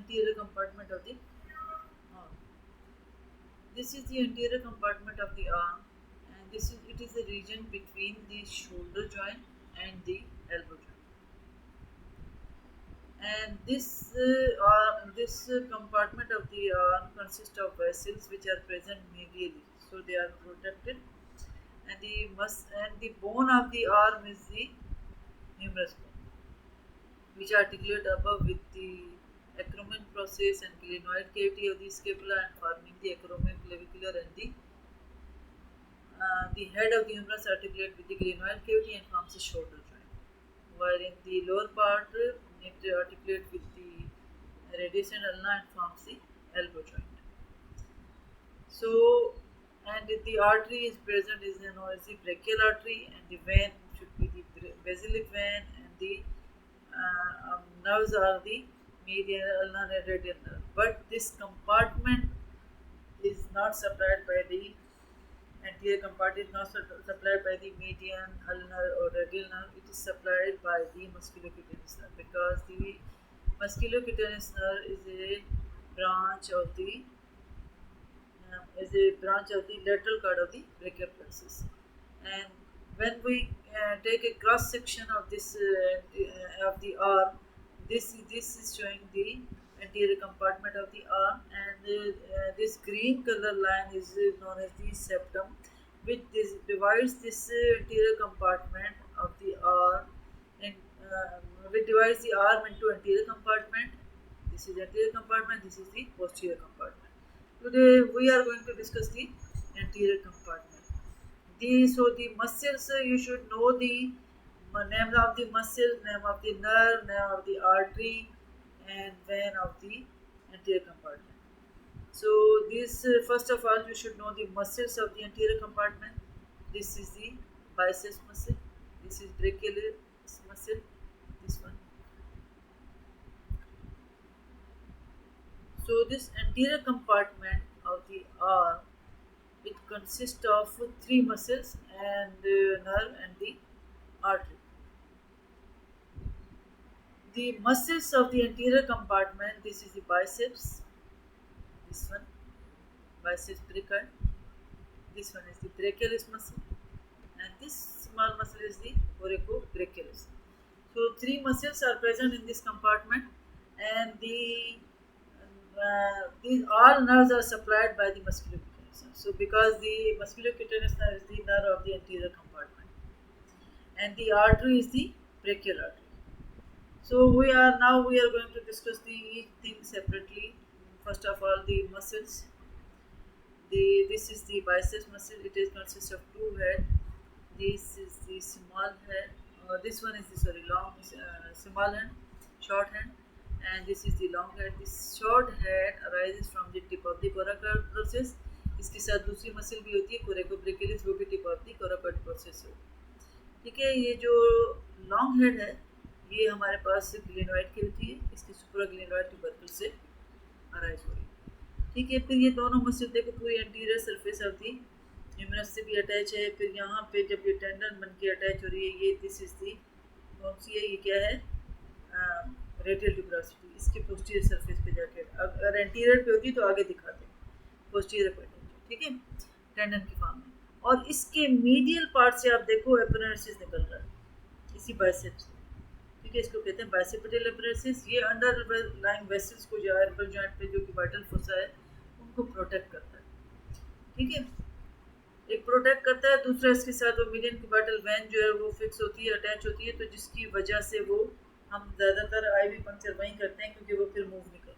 anterior compartment of the arm. This is the anterior compartment of the arm, and it is the region between the shoulder joint and the elbow joint. And this compartment of the arm consists of vessels which are present medially, so they are protected. And the bone of the arm is the humerus bone, which articulate above with the acromion process and glenoid cavity of the scapula and forming the acromioclavicular, and the head of the humerus articulate with the glenoid cavity and forms the shoulder joint. While in the lower part, it articulate with the radius and ulna and forms the elbow joint. So, and if the artery is present is known as the brachial artery, and the vein should be the basilic vein, and the nerves are the median, ulnar, and radial nerve. But this compartment is not supplied by the anterior compartment is not supplied by the median, ulnar, or radial nerve. It is supplied by the musculocutaneous nerve, because the musculocutaneous nerve is a branch of the lateral cord of the brachial plexus. And when we take a cross section of this of the arm, this is showing the anterior compartment of the arm, and this green color line is known as the septum, which divides this anterior compartment of the arm, and which divides the arm into anterior compartment. This is anterior compartment. This is the posterior compartment. Today we are going to discuss the anterior compartment. The muscles, you should know the name of the muscle, name of the nerve, name of the artery, and vein of the anterior compartment. So this first of all, you should know the muscles of the anterior compartment. This is the biceps muscle. This is brachialis muscle. This one. So this anterior compartment of the arm, it consists of three muscles and nerve and the artery. The muscles of the anterior compartment, this is the biceps, this one, biceps brachii, this one is the brachialis muscle, and this small muscle is the coracobrachialis. So three muscles are present in this compartment, and these all nerves are supplied by the musculocutaneous nerve. So because the musculocutaneous nerve is the nerve of the anterior compartment, and the artery is the brachial artery. So we are going to discuss each thing separately. First of all, the muscles. This is the biceps muscle. It consists of two heads. This is the small head. This one is the long small hand, short hand, and this is the long head. This short head arises from the tip of the coracoid process. इसके साथ दूसरी muscle भी होती है कोरेकोब्रेचियलिस, वो भी tip of the coracoid process है. ठीक है, ये जो लॉन्ग हेड है ये हमारे पास ग्लेनोइड कैविटी है, इसकी सुप्राग्लेनोइड ट्यूबरकल से अराइज हो रही है. ठीक है, फिर ये दोनों मसल देखो पूरी anterior surface of the humerus से भी अटैच है. फिर यहाँ पे जब ये टेंडन बन के अटैच हो रही है, ये दिस इज दी कौन सी है, ये क्या है, रेडियल ट्यूबरोसिटी. इसके पोस्टीरियर सरफेस पे जाके अगर एंटीरियर पे होती तो आगे दिखाते, पोस्टीरियर पे. ठीक है, टेंडन की फॉर्म में. और इसके मीडियल पार्ट से आप देखो एपिनेसिस निकल रहा है इसी बाइसेप्स से. ठीक है, इसको कहते हैं बाइसेप्टियल एपिनेसिस. ये अंडर लाइंग वेसल्स को जो एल्बो जॉइंट पे जो कि वाइटल फोसा है उनको प्रोटेक्ट करता है. ठीक है, एक प्रोटेक्ट करता है, दूसरा इसके साथ वो मीडियन की वाइटल वेन जो है वो फिक्स होती है, अटैच होती है, तो जिसकी वजह से वो हम ज़्यादातर आईवी पंक्चर वहीं करते हैं क्योंकि वो फिर मूव नहीं करती.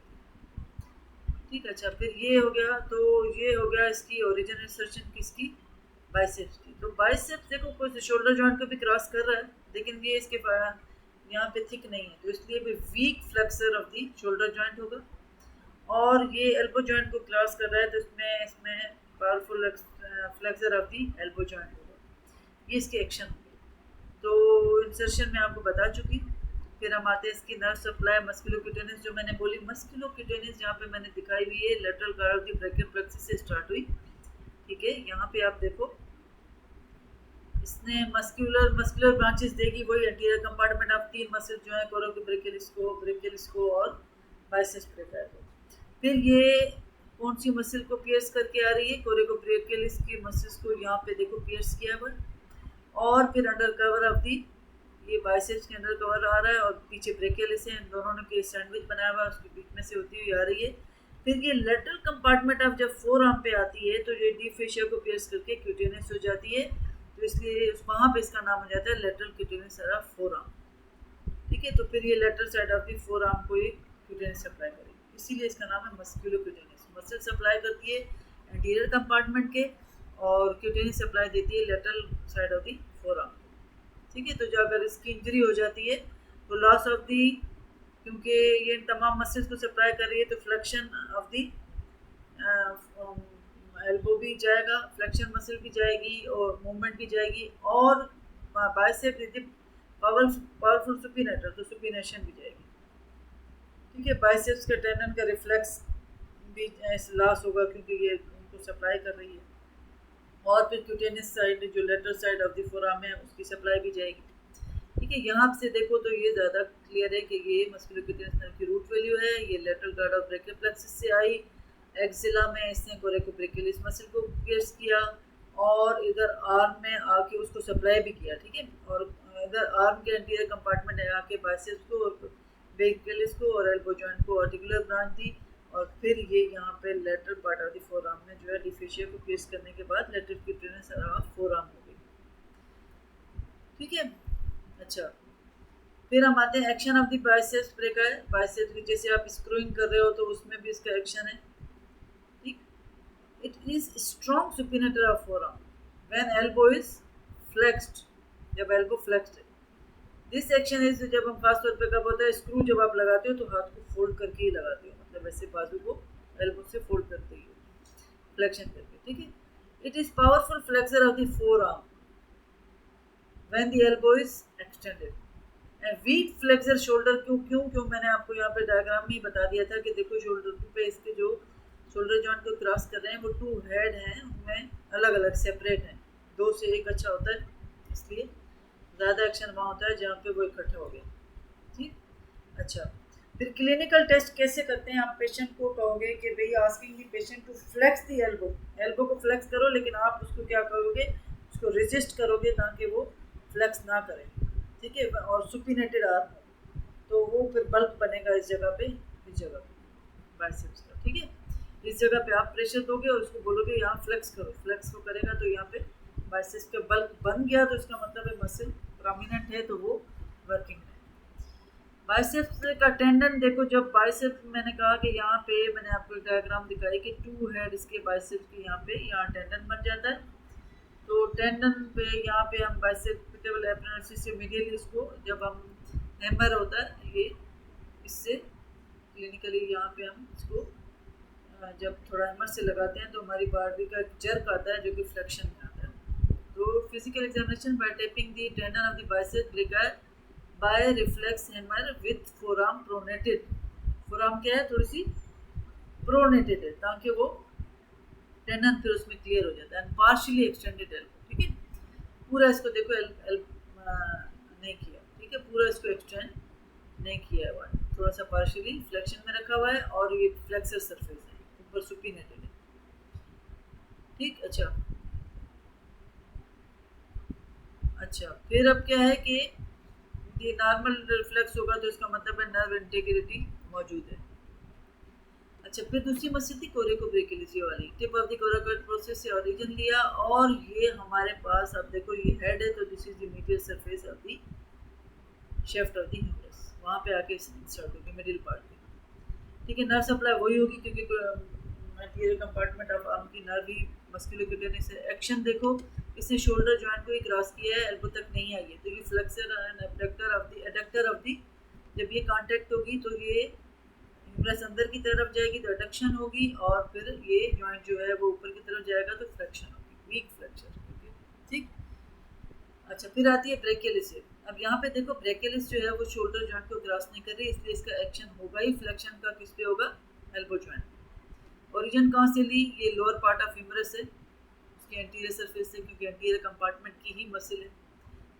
ठीक है, अच्छा, फिर ये हो गया. तो ये हो गया इसकी ओरिजिन इंसर्शन किसकी, बाइसेप्स की. तो बाइसेप्स देखो कुछ शोल्डर जॉइंट को भी क्रॉस कर रहा है, लेकिन ये इसके यहाँ पे थिक नहीं है, तो इसलिए भी weak flexor of the shoulder joint होगा. और ये एल्बो जॉइंट को क्रॉस कर रहा है, तो इसमें powerful flexor of the elbow joint होगा. ये इसके एक्शन होंगे. तो इंसर्शन में आपको बता चुकी. फिर हम आते हैं इसकी नर्व सप्लाई मस्कुलोक्यूटेनियस. जो मैंने बोली मस्कुलोक्यूटेनियस जहाँ पे मैंने दिखाई हुई है lateral guard of the brachial plexus से स्टार्ट हुई. ठीक है, यहाँ पे आप देखो इसने मस्कुलर ब्रांचेस देगी, वही एंटीरियर कंपार्टमेंट ऑफ तीन मसल जो है कोराकोब्रेचियलिस को और बाइसेप्स ब्रेकर को। फिर ये कौन सी मसल को पियर्स करके आ रही है, कोरेकोब्रेकियलिस की मसल्स को यहाँ पे देखो पियर्स किया हुआ। और फिर अंडर कवर ऑफ दी, ये बाइसेप्स के अंडर कवर आ रहा है और पीछे ब्रेकियलिस है, इन दोनों ने के सैंडविच बनाया हुआ है, उसके बीच में से होती हुई आ रही है। फिर ये लेटरल कंपार्टमेंट अब जब फोर आर्म पे आती है तो ये डीप फेशिया को पियर्स करके क्यूटेनियस हो जाती है, तो इसलिए वहाँ पे इसका नाम हो जाता है लेटरल क्यूटेनियस फोर आर्म। ठीक है, तो फिर ये lateral side of the four arm को ये क्यूटेनियस सप्लाई करेगी, इसीलिए इसका नाम है मस्क्यूलो क्यूटेनियस। मसल सप्लाई करती है एंटीरियर कंपार्टमेंट के और क्यूटेनियस सप्लाई देती है lateral side of the four arm. ठीक है, तो जो अगर इसकी इंजरी हो जाती है तो लॉस ऑफ दी, क्योंकि ये तमाम मसल्स को सप्लाई कर रही है तो फ्लेक्शन ऑफ दी एल्बो भी जाएगा, फ्लेक्शन मसल भी जाएगी और मूवमेंट भी जाएगी, और बाइसेप पावरफुल सुपिनेटर तो सुपिनेशन भी जाएगी। ठीक है, बाइसेप्स के टेंडन का रिफ्लेक्स भी लॉस होगा क्योंकि ये उनको सप्लाई कर रही है, और फिर क्यूटेनियस साइड जो lateral side of the forearm है उसकी सप्लाई भी जाएगी। ठीक है, यहाँ से देखो तो ये ज़्यादा क्लियर है कि ये मस्कुलोक्यूटेनियस नर्व की रूट वैल्यू है, ये lateral guard of brachial plexus से आई, एक्सिला में इसने कोरेकोब्रेकियलिस मसल को पियर्स किया और इधर आर्म में आके उसको सप्लाई भी किया। ठीक है, और इधर आर्म के एंटीरियर कंपार्टमेंट है आके बाइसेप्स को और ब्रेकियलिस को और एल्बो जॉइंट को आर्टिकुलर ब्रांच दी, और फिर ये यहाँ पे lateral part of the forearm में जो है डिफेशिया को पियर्स करने के बाद लेटरल क्यूटेनियस फोरआर्म हो गई। ठीक है, अच्छा फिर हम आते हैं action of the biceps breaker. Biceps की जैसे आप स्क्रूइंग कर रहे हो तो उसमें भी इसका एक्शन है। ठीक, it is strong supinator of forearm when elbow is flexed, जब एल्बो फ्लेक्स्ड है। दिस एक्शन इज, जब हम खास तौर पे कब होता है, स्क्रू जब आप लगाते हो तो हाथ को फोल्ड करके ही लगाते हो, मतलब ऐसे बाजू को एल्बो से फोल्ड करते ही फ्लेक्शन करके। ठीक है, it is powerful flexor of the forearm when the elbow is extended and weak flexor shoulder। क्यों मैंने आपको यहाँ पे डायग्राम में ही बता दिया था कि देखो शोल्डर पे इसके जो शोल्डर जॉइंट को क्रॉस कर रहे हैं वो टू हेड हैं, उनमें अलग अलग सेपरेट हैं, दो से एक अच्छा होता है, इसलिए ज़्यादा एक्शन वहाँ होता है जहाँ पे वो इकट्ठा हो गया। ठीक, अच्छा फिर क्लिनिकल टेस्ट कैसे करते हैं, आप पेशेंट को कहोगे कि भाई asking the patient to flex the elbow, elbow को फ्लेक्स करो, लेकिन आप उसको क्या करोगे, उसको रेजिस्ट करोगे ताकि वो फ्लेक्स ना करें। ठीक है, और सुपिनेटेड आर्म हो तो वो फिर बल्क बनेगा इस जगह पे, इस जगह पे बाइसेप्स का। ठीक है, इस जगह पे आप प्रेशर दोगे और उसको बोलोगे यहाँ फ्लेक्स करो, फ्लेक्स को करेगा तो यहाँ पे बाइसेप्स का बल्क बन गया, तो इसका मतलब है मसल प्रोमिनेंट है तो वो वर्किंग है। बाइसेप्स का टेंडन देखो, जब बाइसेप्स मैंने कहा कि यहाँ पे मैंने आपको डायग्राम दिखाई कि टू हेड इसके बाइसेप्स के यहाँ पे, यहाँ टेंडन बन जाता है, तो टेंडन पे यहाँ पे हम बाइसेप्टिबल एप्रोनेसिस से मीडियली इसको जब हम हैमर होता है ये, इससे क्लिनिकली यहाँ पे हम इसको जब थोड़ा हैमर से लगाते हैं तो हमारी बॉडी का एक जर्क आता है जो कि फ्लेक्शन में आता है। तो physical examination by tapping the tendon of the biceps brachii by reflex hammer with forearm pronated. Forearm क्या है, थोड़ी सी प्रोनेटेड है ताकि वो टेंडन फिर उसमें क्लियर हो जाता है, पार्शियली एक्सटेंडेड एल्बो। ठीक है, पूरा इसको देखो नहीं किया, ठीक है, पूरा इसको एक्सटेंड नहीं किया हुआ है, थोड़ा सा पार्शियली फ्लेक्शन में रखा हुआ है और ये फ्लेक्सर सरफेस है, ऊपर सुपिनेटेड है। ठीक, अच्छा फिर अब क्या है कि ये नॉर्मल रिफ्लेक्स होगा तो इसका मतलब है नर्व इंटीग्रिटी मौजूद है। अच्छा, फिर दूसरी मसल थी कोरेकोब्रेकियलिस वाली, tip of the coracoid process से ओरिजिन लिया, और ये हमारे पास अब देखो ये हेड है तो this is the medial surface of the shaft of the humerus, वहाँ पे आके इंसर्ट होगी मिडिल पार्ट में। ठीक है, नर्व सप्लाई वही होगी क्योंकि एंटीरियर कंपार्टमेंट ऑफ आर्म की नर्व ही मस्कुलोक्यूटेनियस है। एक्शन देखो, इसने शोल्डर जॉइंट को ही क्रॉस किया है, एल्बो तक नहीं आई है, तो ये flexor and adductor of the जब ये कांटेक्ट होगी तो ये ह्यूमरस अंदर की तरफ जाएगी तो एडक्शन होगी, और फिर ये जॉइंट जो है वो ऊपर की तरफ जाएगा तो फ्लेक्शन होगी, वीक फ्लेक्शन। ठीक, अच्छा फिर आती है ब्रेकियलिस। अब यहाँ पे देखो ब्रेकियलिस जो है वो शोल्डर जॉइंट को क्रॉस नहीं कर रही, इसलिए इसका एक्शन होगा ही फ्लेक्शन का, किस पे होगा, एल्बो जॉइंट। ओरिजिन कहाँ से ली, ये लोअर पार्ट ऑफ ह्यूमरस है, उसके एंटीरियर सरफेस से, क्योंकि एंटीरियर कंपार्टमेंट की ही मसल है,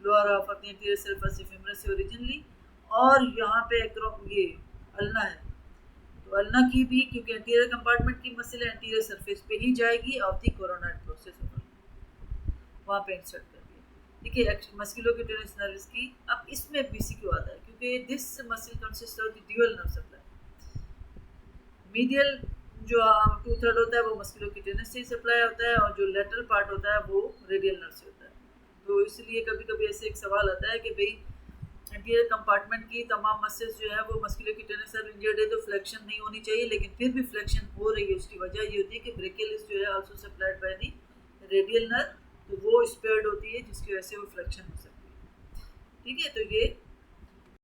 lower of the anterior surface of humerus से ओरिजिन ली, और यहाँ पे ये अल्ना है, अल्ना की भी, क्योंकि एंटीरियर कंपार्टमेंट की मसल एंटीरियर सरफेस पे ही जाएगी ऑफ द कोरोनॉइड प्रोसेस वहाँ पे इंसर्ट कर दिया। देखिए मस्कुलोक्यूटेनस नर्व्स की, अब इसमें बीसीक्यू आता है क्योंकि this muscle consist of the dual nerve supply. Medial जो 2/3 होता है वो मस्कुलोक्यूटेनस से सप्लाई होता है, और जो लेटरल पार्ट होता है वो रेडियल नर्व से होता है। तो इसलिए कभी कभी ऐसे एक सवाल आता है कि भाई एंटीरियर कंपार्टमेंट की तमाम मसल्स जो है वो मस्कुलोक्यूटेनस नर्व इंजर्ड है तो फ्लेक्शन नहीं होनी चाहिए, लेकिन फिर भी फ्लेक्शन हो रही है। उसकी वजह ये होती है कि ब्रेकियलिस जो है also supplied by the radial nerve, तो वो स्पेयर्ड होती है जिसकी वजह से वो फ्लेक्शन हो सकती है। ठीक है, तो ये